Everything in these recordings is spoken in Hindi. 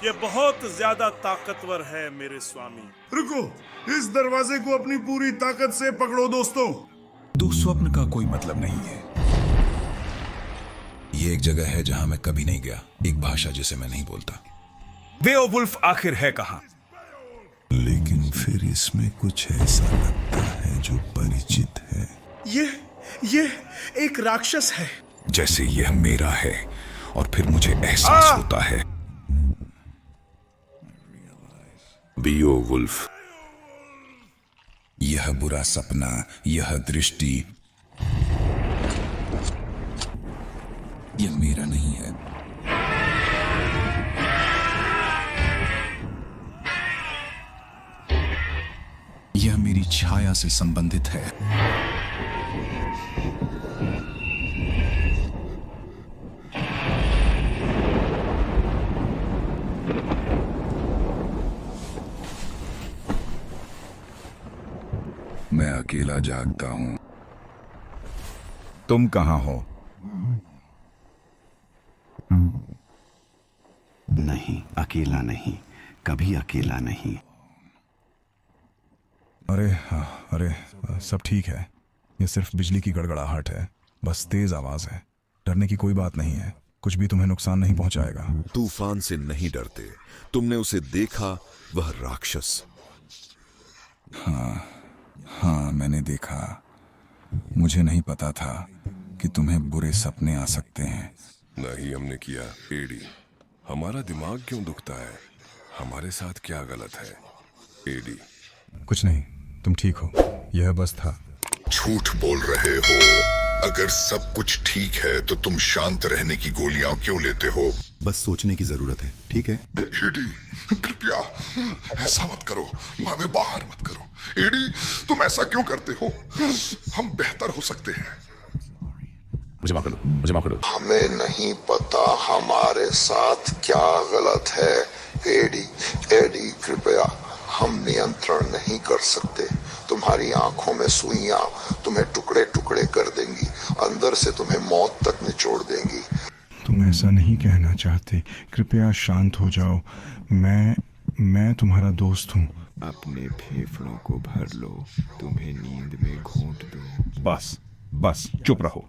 ये बहुत ज्यादा ताकतवर है मेरे स्वामी। रुको, इस दरवाजे को अपनी पूरी ताकत से पकड़ो दोस्तों। दुःस्वप्न का कोई मतलब नहीं है। ये एक जगह है जहां मैं कभी नहीं गया, एक भाषा जिसे मैं नहीं बोलता। बेओवुल्फ आखिर है कहां? लेकिन फिर इसमें कुछ ऐसा लगता है जो परिचित है। ये एक राक्षस है। जैसे यह मेरा है और फिर मुझे एहसास होता है। बेओवुल्फ, यह बुरा सपना, यह दृष्टि, यह मेरा नहीं है। यह मेरी छाया से संबंधित है। मैं अकेला जागता हूं। तुम कहां हो? नहीं, अकेला नहीं, कभी अकेला नहीं। अरे सब ठीक है। ये सिर्फ बिजली की गड़गड़ाहट है, बस तेज आवाज है। डरने की कोई बात नहीं है, कुछ भी तुम्हें नुकसान नहीं पहुंचाएगा। तूफान से नहीं डरते, तुमने उसे देखा, वह राक्षस। हाँ, मैंने देखा। मुझे नहीं पता था कि तुम्हें बुरे सपने आ सकते हैं। नहीं हमने किया। एडी, हमारा दिमाग क्यों दुखता है? हमारे साथ क्या गलत है? एडी, कुछ नहीं, तुम ठीक हो। यह बस था। झूठ बोल रहे हो। अगर सब कुछ ठीक है तो तुम शांत रहने की गोलियां क्यों लेते हो? बस सोचने की जरूरत है, ठीक है? एडी, कृपया ऐसा मत करो, हमें बाहर मत करो। एडी, तुम ऐसा क्यों करते हो? हम बेहतर हो सकते हैं। मुझे माफ करो। हमें नहीं पता हमारे साथ क्या गलत है। एडी कृपया, हम नियंत्रण नहीं कर सकते। तुम्हारी आंखों में सुइयां तुम्हें टुकड़े टुकड़े कर देंगी, अंदर से तुम्हें मौत तक निचोड़ देंगी। तुम ऐसा नहीं कहना चाहते, कृपया शांत हो जाओ। मैं तुम्हारा दोस्त हूँ। अपने फेफड़ों को भर लो, तुम्हें नींद में घोंट दो। बस चुप रहो।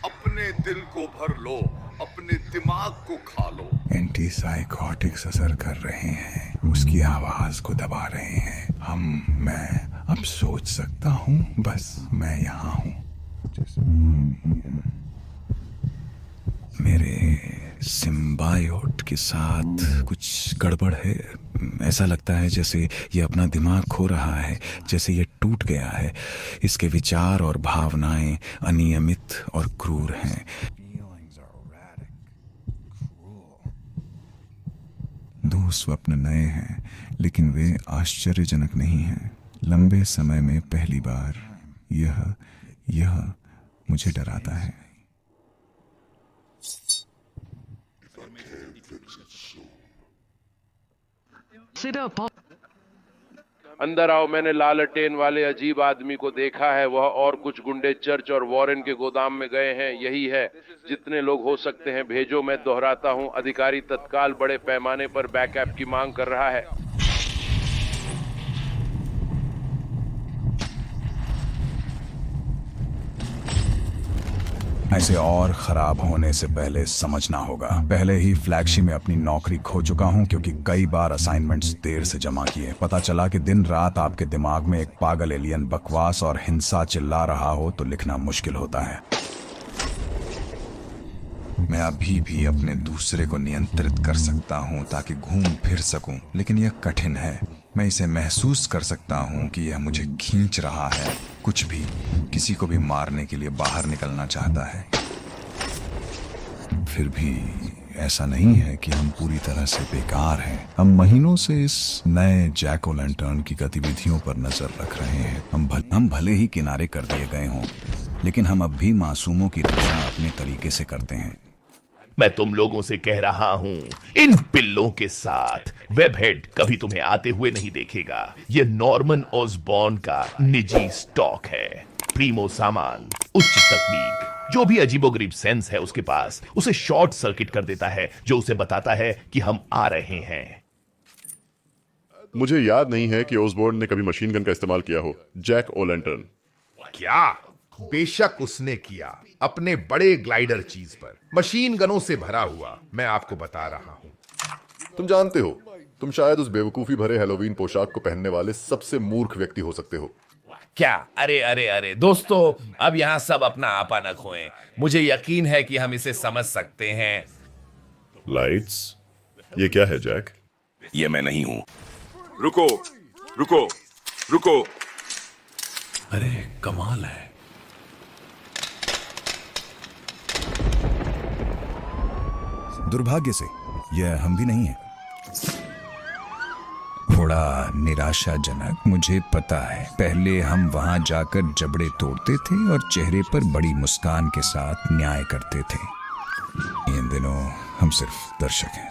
अपने दिल को भर लो, अपने दिमाग को खा लो। एंटीसाइकोटिक्स असर कर रहे हैं, उसकी आवाज को दबा रहे हैं। मैं अब सोच सकता हूँ, बस मैं यहाँ हूँ। मेरे सिम्बायोट के साथ कुछ गड़बड़ है। ऐसा लगता है जैसे ये अपना दिमाग खो रहा है, जैसे ये टूट गया है। इसके विचार और भावनाएं अनियमित और क्रूर हैं। दो स्वप्न नए हैं, लेकिन वे आश्चर्यजनक नहीं हैं। लंबे समय में पहली बार यह मुझे डराता है। अंदर आओ। मैंने लालटेन वाले अजीब आदमी को देखा है। वह और कुछ गुंडे चर्च और वॉरेन के गोदाम में गए हैं। यही है, जितने लोग हो सकते हैं भेजो। मैं दोहराता हूं, अधिकारी तत्काल बड़े पैमाने पर बैकअप की मांग कर रहा है। ऐसे और खराब होने से पहले समझना होगा। पहले ही फ्लैगशिप में अपनी नौकरी खो चुका हूं, क्योंकि कई बार असाइनमेंट्स देर से जमा किए। पता चला कि दिन रात आपके दिमाग में एक पागल एलियन बकवास और हिंसा चिल्ला रहा हो तो लिखना मुश्किल होता है। मैं अभी भी अपने दूसरे को नियंत्रित कर सकता हूं ताकि घूम फिर सकूं, लेकिन यह कठिन है। मैं इसे महसूस कर सकता हूं कि यह मुझे खींच रहा है। कुछ भी, किसी को भी मारने के लिए बाहर निकलना चाहता है। फिर भी ऐसा नहीं है कि हम पूरी तरह से बेकार हैं। हम महीनों से इस नए जैक ओ लैंटर्न की गतिविधियों पर नजर रख रहे हैं। हम भले ही किनारे कर दिए गए हों, लेकिन हम अब भी मासूमों की रक्षा अपने तरीके से करते हैं। मैं तुम लोगों से कह रहा हूं, इन पिल्लों के साथ वेबहेड कभी तुम्हें आते हुए नहीं देखेगा। यह नॉर्मन ऑसबॉर्न का निजी स्टॉक है। प्रीमो सामान, उच्च तकनीक, जो भी अजीबोगरीब सेंस है उसके पास, उसे शॉर्ट सर्किट कर देता है, जो उसे बताता है कि हम आ रहे हैं। मुझे याद नहीं है कि ओसबोर्न ने कभी मशीन गन का इस्तेमाल किया हो। जैक ओलेंटर्न। क्या? बेशक उसने किया, अपने बड़े ग्लाइडर चीज पर, मशीन गनों से भरा हुआ। मैं आपको बता रहा हूं। तुम जानते हो, तुम शायद उस बेवकूफी भरे हैलोवीन पोशाक को पहनने वाले सबसे मूर्ख व्यक्ति हो सकते हो। क्या? अरे अरे अरे दोस्तों, अब यहाँ सब अपना आपा न खोएं। मुझे यकीन है कि हम इसे समझ सकते हैं। लाइट्स? ये क्या है जैक? ये मैं नहीं हूं। रुको रुको रुको। अरे कमाल है। दुर्भाग्य से यह हम भी नहीं है। थोड़ा निराशाजनक, मुझे पता है। पहले हम वहां जाकर जबड़े तोड़ते थे और चेहरे पर बड़ी मुस्कान के साथ न्याय करते थे। इन दिनों हम सिर्फ दर्शक हैं।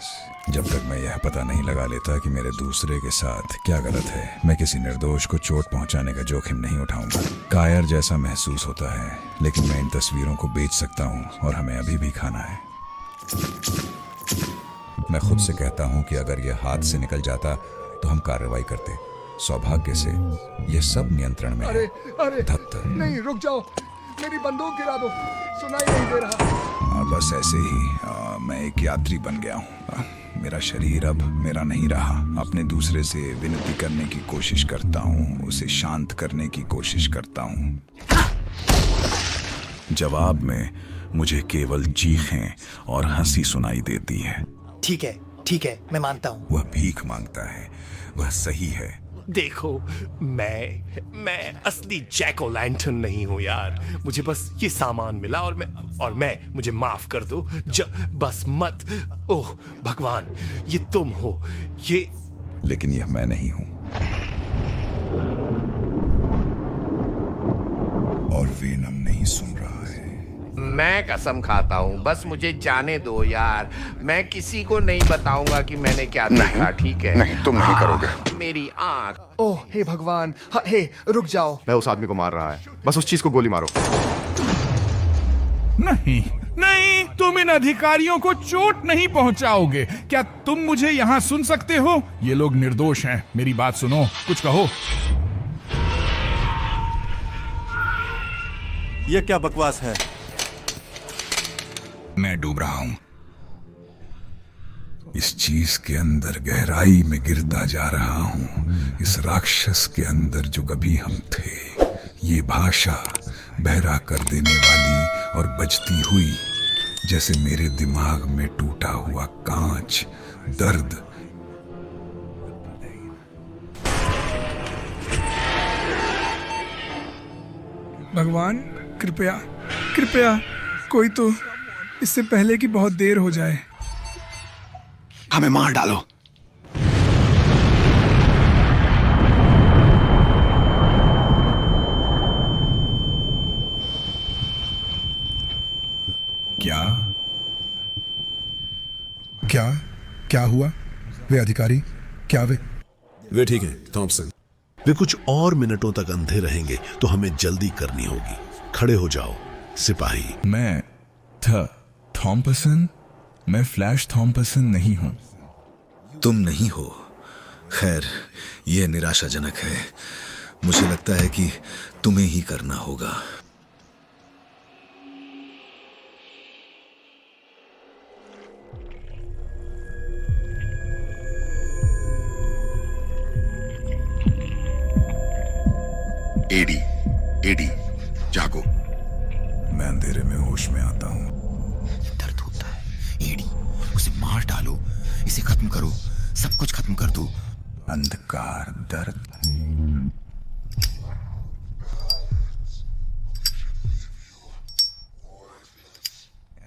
जब तक मैं यह पता नहीं लगा लेता कि मेरे दूसरे के साथ क्या गलत है, मैं किसी निर्दोष को चोट पहुंचाने का जोखिम नहीं उठाऊंगा। कायर जैसा महसूस होता है, लेकिन मैं इन तस्वीरों को बेच सकता हूं और हमें अभी भी खाना है। मैं खुद से कहता हूं कि अगर यह हाथ से निकल जाता तो हम कार्रवाई करते। सौभाग्य से यह सब नियंत्रण में है। अरे नहीं, रुक जाओ, मेरी बंदूक गिरा दो, सुनाई नहीं दे रहा। बस ऐसे ही मैं एक यात्री बन गया हूँ। मेरा शरीर अब मेरा नहीं रहा। अपने दूसरे से विनती करने की कोशिश करता हूँ, उसे शांत करने की कोशिश करता हूँ। जवाब में मुझे केवल चीखें और हंसी सुनाई देती है। ठीक है, मैं मानता हूँ। वह भीख मांगता है, वह सही है। देखो, मैं असली जैक ओ लैंटर्न नहीं हूं यार। मुझे बस ये सामान मिला और मैं मुझे माफ कर दो। बस मत। ओह भगवान, ये तुम हो। ये लेकिन यह मैं नहीं हूं। और वेनम नहीं सुन रहा है। मैं कसम खाता हूँ, बस मुझे जाने दो यार। मैं किसी को नहीं बताऊंगा कि मैंने क्या देखा, ठीक है? नहीं, तुम नहीं करोगे। मेरी आंख। ओह हे भगवान, हे रुक जाओ। मैं उस आदमी को मार रहा है, बस उस चीज को गोली मारो। नहीं नहीं, तुम इन अधिकारियों को चोट नहीं पहुंचाओगे। क्या तुम मुझे यहाँ सुन सकते हो? ये लोग निर्दोष हैं। मेरी बात सुनो, कुछ कहो। यह क्या बकवास है? मैं डूब रहा हूं। इस चीज के अंदर गहराई में गिरता जा रहा हूं। इस राक्षस के अंदर जो कभी हम थे। ये भाषा बहरा कर देने वाली और बजती हुई, जैसे मेरे दिमाग में टूटा हुआ कांच। दर्द। भगवान कृपया कृपया कोई तो, इससे पहले कि बहुत देर हो जाए। हमें मार डालो। क्या क्या क्या हुआ? वे अधिकारी, क्या वे ठीक है थॉमसन। वे कुछ और मिनटों तक अंधे रहेंगे तो हमें जल्दी करनी होगी। खड़े हो जाओ सिपाही। मैं थॉम्पसन? मैं फ्लैश थॉम्पसन नहीं हूं। तुम नहीं हो। खैर, यह निराशाजनक है। मुझे लगता है कि तुम्हें ही करना होगा। एडी, जागो। मैं अंधेरे में होश में आता हूं। दर्द होता है। एडी, उसे मार डालो, इसे खत्म करो, सब कुछ खत्म कर दो। अंधकार, दर्द,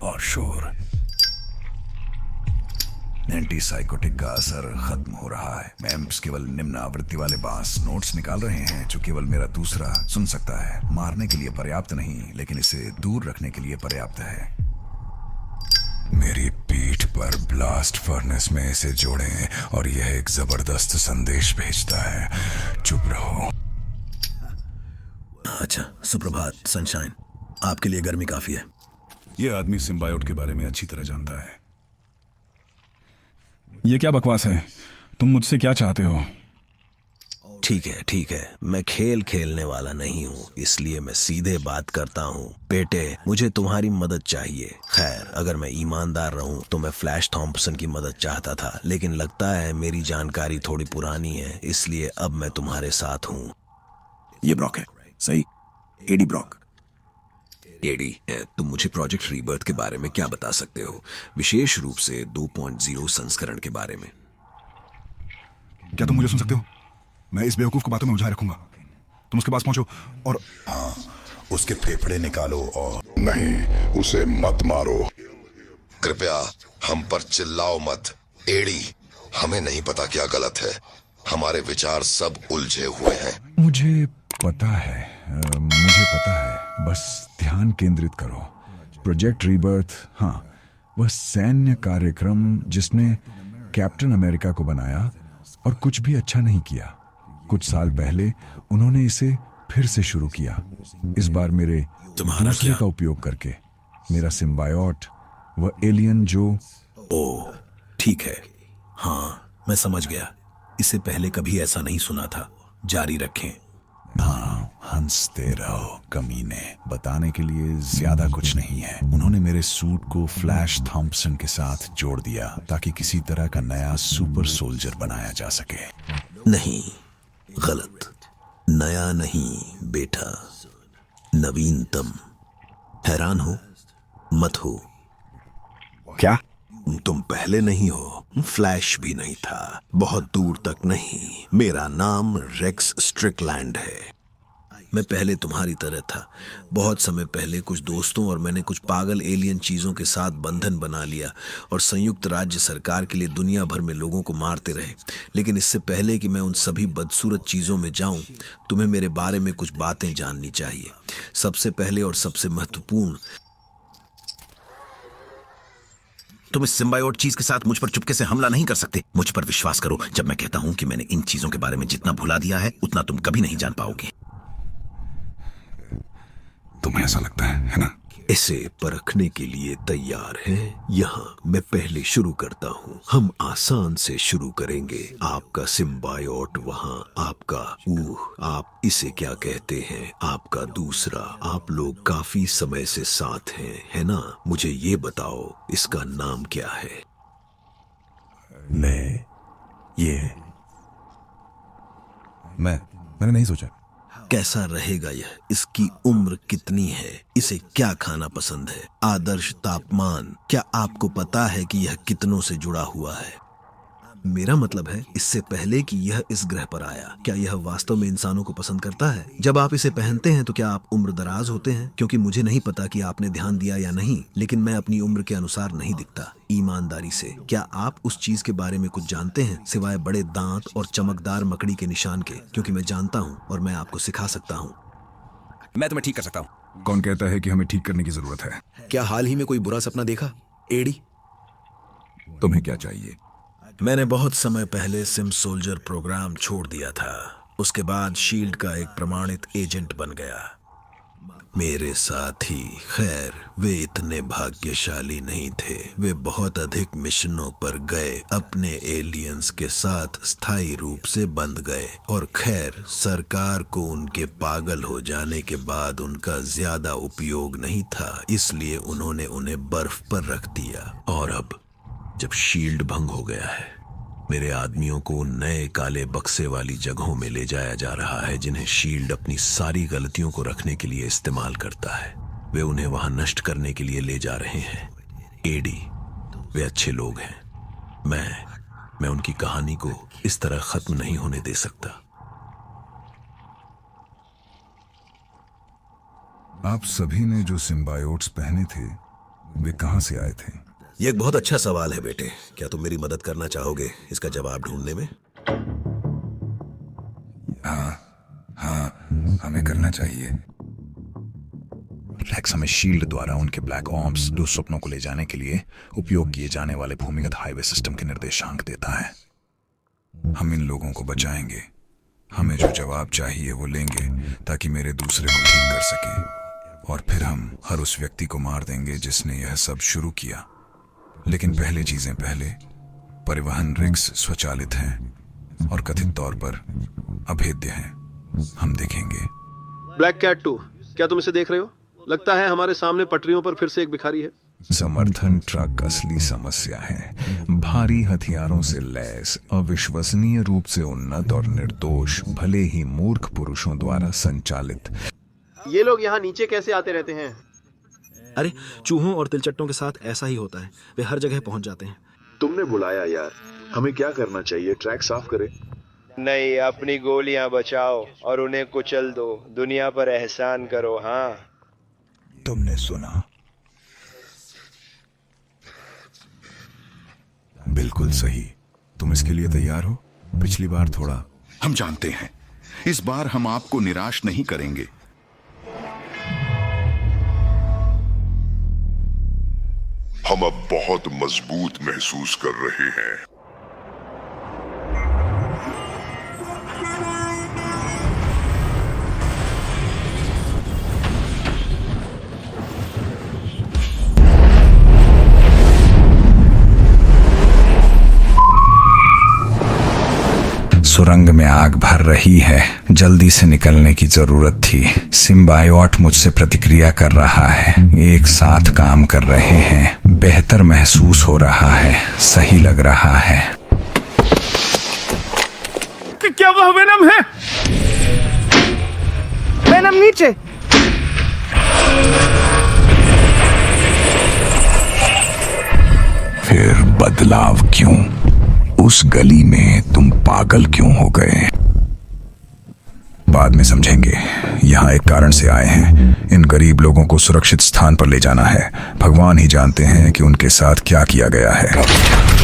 और शोर। एंटीसाइकोटिक का असर खत्म हो रहा है। एम्प्स केवल निम्न आवृत्ति वाले बांस नोट्स निकाल रहे हैं, जो केवल मेरा दूसरा सुन सकता है। मारने के लिए पर्याप्त नहीं, लेकिन इसे दूर रखने के लिए पर्याप्त है। मेरी पीठ पर ब्लास्ट फर्नेस में इसे जोड़ें और यह एक जबरदस्त संदेश भेजता है। चुप रहो। अच्छा, सुप्रभात सनशाइन। आपके लिए गर्मी काफी है। ये आदमी सिम्बायोट के बारे में अच्छी तरह जानता है। ये क्या बकवास है? तुम मुझसे क्या चाहते हो? ठीक है, मैं खेल खेलने वाला नहीं हूँ, इसलिए मैं सीधे बात करता हूँ। बेटे, मुझे तुम्हारी मदद चाहिए। खैर, अगर मैं ईमानदार रहूँ तो मैं फ्लैश थॉम्पसन की मदद चाहता था, लेकिन लगता है मेरी जानकारी थोड़ी पुरानी है, इसलिए अब मैं तुम्हारे साथ हूँ। ये ब्रॉक है, सही? Eddie Brock. एडी, तुम मुझे प्रोजेक्ट रीबर्थ के बारे में क्या बता सकते हो, विशेष रूप से 2.0 संस्करण के बारे में? क्या तुम मुझे सुन सकते हो? मैं इस बेवकूफ को बातों में उलझाए रखूंगा। तुम उसके पास पहुंचो और उसके फेफड़े निकालो और नहीं, उसे मत मारो। कृपया हम पर चिल्लाओ मत। एडी, हमें नहीं पता क्या गलत है, हमारे विचार सब उलझे हुए हैं। मुझे पता है, बस ध्यान केंद्रित करो। प्रोजेक्ट रीबर्थ, हाँ, वह सैन्य कार्यक्रम जिसने कैप्टन अमेरिका को बनाया और कुछ भी अच्छा नहीं किया। कुछ साल पहले उन्होंने इसे फिर से शुरू किया, इस बार मेरे दूसरे का उपयोग करके। मेरा सिम्बायोट, वह एलियन जो... ओह, ठीक है, हाँ, मैं समझ गया। इससे पहले कभी ऐसा नहीं सुना था। जारी रखें। हाँ, हंसते रहो कमीने। बताने के लिए ज्यादा कुछ नहीं है। उन्होंने मेरे सूट को फ्लैश थॉम्पसन के साथ जोड़ दिया ताकि किसी तरह का नया सुपर सोल्जर बनाया जा सके। नहीं, गलत। नया नहीं बेटा, नवीनतम। हैरान हो? मत हो। क्या? तुम पहले नहीं हो, फ्लैश भी नहीं था, बहुत दूर तक नहीं। मेरा नाम रेक्स स्ट्रिकलैंड है। मैं पहले तुम्हारी तरह था। बहुत समय पहले कुछ दोस्तों और मैंने कुछ पागल एलियन चीजों के साथ बंधन बना लिया और संयुक्त राज्य सरकार के लिए दुनिया भर में लोगों को मारते रहे। लेकिन इससे पहले कि मैं उन सभी बदसूरत चीजों में जाऊं, तुम्हें मेरे बारे में कुछ बातें जाननी चाहिए। सबसे पहले और सबसे महत्वपूर्ण, तुम इस सिम्बायोट चीज के साथ मुझ पर चुपके से हमला नहीं कर सकते। मुझ पर विश्वास करो, जब मैं कहता हूं कि मैंने इन चीजों के बारे में जितना भुला दिया है, उतना तुम कभी नहीं जान पाओगे। तुम्हें ऐसा लगता है ना? इसे परखने के लिए तैयार हैं? यहाँ मैं पहले शुरू करता हूँ। हम आसान से शुरू करेंगे। आपका सिम्बायोट वहाँ, आपका आप इसे क्या कहते हैं, आपका दूसरा। आप लोग काफी समय से साथ हैं, है ना? मुझे ये बताओ, इसका नाम क्या है? मैंने नहीं सोचा। कैसा रहेगा यह? इसकी उम्र कितनी है? इसे क्या खाना पसंद है? आदर्श तापमान? क्या आपको पता है कि यह कितनों से जुड़ा हुआ है? मेरा मतलब है, इससे पहले कि यह इस ग्रह पर आया, क्या यह वास्तव में इंसानों को पसंद करता है? जब आप इसे पहनते हैं तो क्या आप उम्र दराज होते हैं? क्योंकि मुझे नहीं पता कि आपने ध्यान दिया या नहीं, लेकिन मैं अपनी उम्र के अनुसार नहीं दिखता। ईमानदारी से, क्या आप उस चीज के बारे में कुछ जानते हैं, सिवाय बड़े दांत और चमकदार मकड़ी के निशान के? क्योंकि मैं जानता हूँ और मैं आपको सिखा सकता हूँ। मैं तुम्हें ठीक कर सकता हूँ। कौन कहता है कि हमें ठीक करने की जरूरत है? क्या हाल ही में कोई बुरा सपना देखा, एडी? तुम्हें क्या चाहिए? मैंने बहुत समय पहले सिम सोल्जर प्रोग्राम छोड़ दिया था। उसके बाद शील्ड का एक प्रमाणित एजेंट बन गया। मेरे साथी, खैर, वे इतने भाग्यशाली नहीं थे। वे बहुत अधिक मिशनों पर गए, अपने एलियंस के साथ स्थायी रूप से बंध गए, और खैर, सरकार को उनके पागल हो जाने के बाद उनका ज्यादा उपयोग नहीं था, इसलिए उन्होंने उन्हें बर्फ पर रख दिया। और अब जब शील्ड भंग हो गया है, मेरे आदमियों को नए काले बक्से वाली जगहों में ले जाया जा रहा है, जिन्हें शील्ड अपनी सारी गलतियों को रखने के लिए इस्तेमाल करता है। वे उन्हें वहां नष्ट करने के लिए ले जा रहे हैं। एडी, वे अच्छे लोग हैं। मैं उनकी कहानी को इस तरह खत्म नहीं होने दे सकता। आप सभी ने जो सिम्बायोट्स पहने थे, वे कहां से आए थे? ये एक बहुत अच्छा सवाल है बेटे। क्या तुम मेरी मदद करना चाहोगे इसका जवाब ढूंढने में? हाँ, हमें करना चाहिए। रेक्स हमें शील्ड द्वारा उनके ब्लैक ऑर्म्स, दो स्वप्नों को ले जाने के लिए उपयोग किए जाने वाले भूमिगत हाईवे सिस्टम के निर्देशांक देता है। हम इन लोगों को बचाएंगे। हमें जो जवाब चाहिए वो लेंगे ताकि मेरे दूसरे को ठीक कर सके, और फिर हम हर उस व्यक्ति को मार देंगे जिसने यह सब शुरू किया। लेकिन पहले चीजें पहले, परिवहन रिक्स स्वचालित हैं और कथित तौर पर अभेद्य हैं। हम देखेंगे। ब्लैक कैट 2, क्या तुम इसे देख रहे हो? लगता है हमारे सामने पटरियों पर फिर से एक भिखारी है। समर्थन ट्रक असली समस्या है। भारी हथियारों से लैस, अविश्वसनीय रूप से उन्नत और निर्दोष, भले ही मूर्ख पुरुषों द्वारा संचालित। ये लोग यहाँ नीचे कैसे आते रहते हैं? अरे चूहों और तिलचट्टों के साथ ऐसा ही होता है, वे हर जगह पहुंच जाते हैं। तुमने बुलाया यार, हमें क्या करना चाहिए? ट्रैक साफ करें? नहीं, अपनी गोलियां बचाओ और उन्हें कुचल दो। दुनिया पर एहसान करो। हाँ, तुमने सुना? बिल्कुल सही। तुम इसके लिए तैयार हो? पिछली बार थोड़ा। हम जानते हैं, इस बार हम आपको निराश नहीं करेंगे। हम अब बहुत मजबूत महसूस कर रहे हैं। सुरंग में आग भर रही है, जल्दी से निकलने की जरूरत थी। सिम्बायोट मुझसे प्रतिक्रिया कर रहा है, एक साथ काम कर रहे हैं। बेहतर महसूस हो रहा है, सही लग रहा है। क्या वह वेनम है? वेनम नीचे। फिर बदलाव क्यों? उस गली में तुम पागल क्यों हो गए? बाद में समझेंगे। यहाँ एक कारण से आए हैं। इन गरीब लोगों को सुरक्षित स्थान पर ले जाना है। भगवान ही जानते हैं कि उनके साथ क्या किया गया है।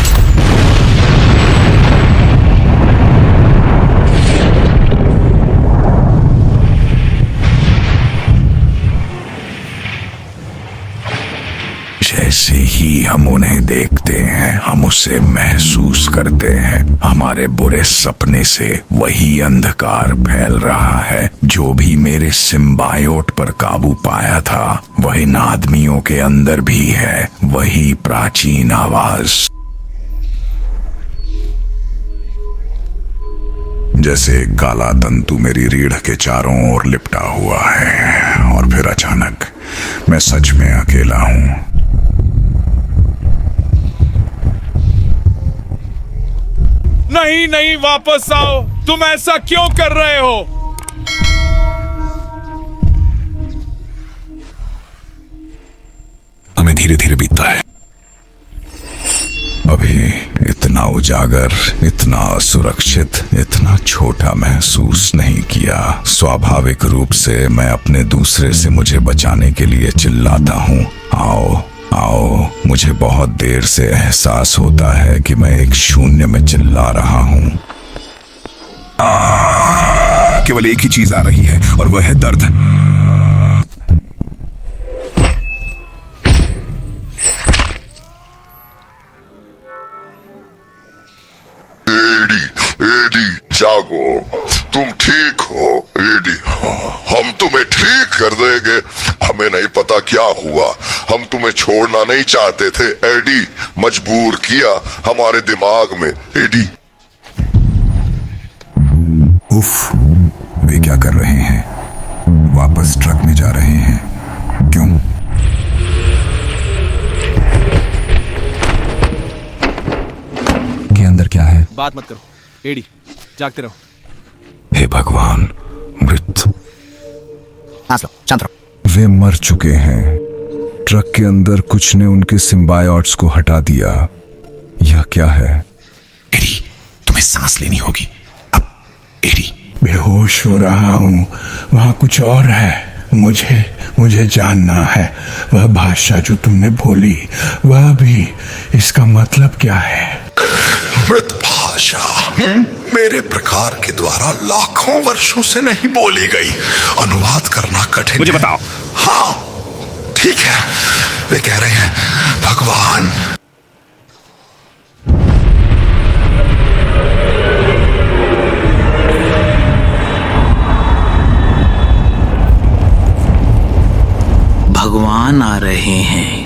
जैसे ही हम उन्हें देखते हैं, हम उसे महसूस करते हैं। हमारे बुरे सपने से वही अंधकार फैल रहा है जो भी मेरे सिम्बायोट पर काबू पाया था। वह इन आदमियों के अंदर भी है, वही प्राचीन आवाज। जैसे काला तंतु मेरी रीढ़ के चारों ओर लिपटा हुआ है और फिर अचानक मैं सच में अकेला हूं। नहीं नहीं, वापस आओ। तुम ऐसा क्यों कर रहे हो? हमें धीरे धीरे बीतता है। अभी इतना उजागर, इतना सुरक्षित, इतना छोटा महसूस नहीं किया। स्वाभाविक रूप से मैं अपने दूसरे से मुझे बचाने के लिए चिल्लाता हूँ, आओ आओ। मुझे बहुत देर से एहसास होता है कि मैं एक शून्य में चिल्ला रहा हूँ। केवल एक ही चीज आ रही है और वह है दर्द। एडी, जागो। तुम ठीक हो एडी? हम तुम्हें ठीक कर देंगे। हमें नहीं पता क्या हुआ, हम तुम्हें छोड़ना नहीं चाहते थे एडी। मजबूर किया हमारे दिमाग में एडी। उफ, वे क्या कर रहे हैं? वापस ट्रक में जा रहे हैं। क्यों? के अंदर क्या है? बात मत करो एडी, जागते रहो। हे भगवान, मृत। सांस लो, शांत रहो। वे मर चुके हैं। ट्रक के अंदर कुछ ने उनके सिम्बायोट्स को हटा दिया। यह क्या है? एडी, तुम्हें सांस लेनी होगी। अब एडी। बेहोश हो रहा हूँ। वहाँ कुछ और है। मुझे जानना है। वह भाषा जो तुमने बोली, वह भी, इसका मतलब क्या है? मृत भाषा मेरे प्रकार के द्वारा लाखों वर्षों से नहीं बोली गई। अनुवाद करना कठिन। मुझे बताओ। हाँ ठीक है, वे कह रहे हैं भगवान। भगवान आ रहे हैं।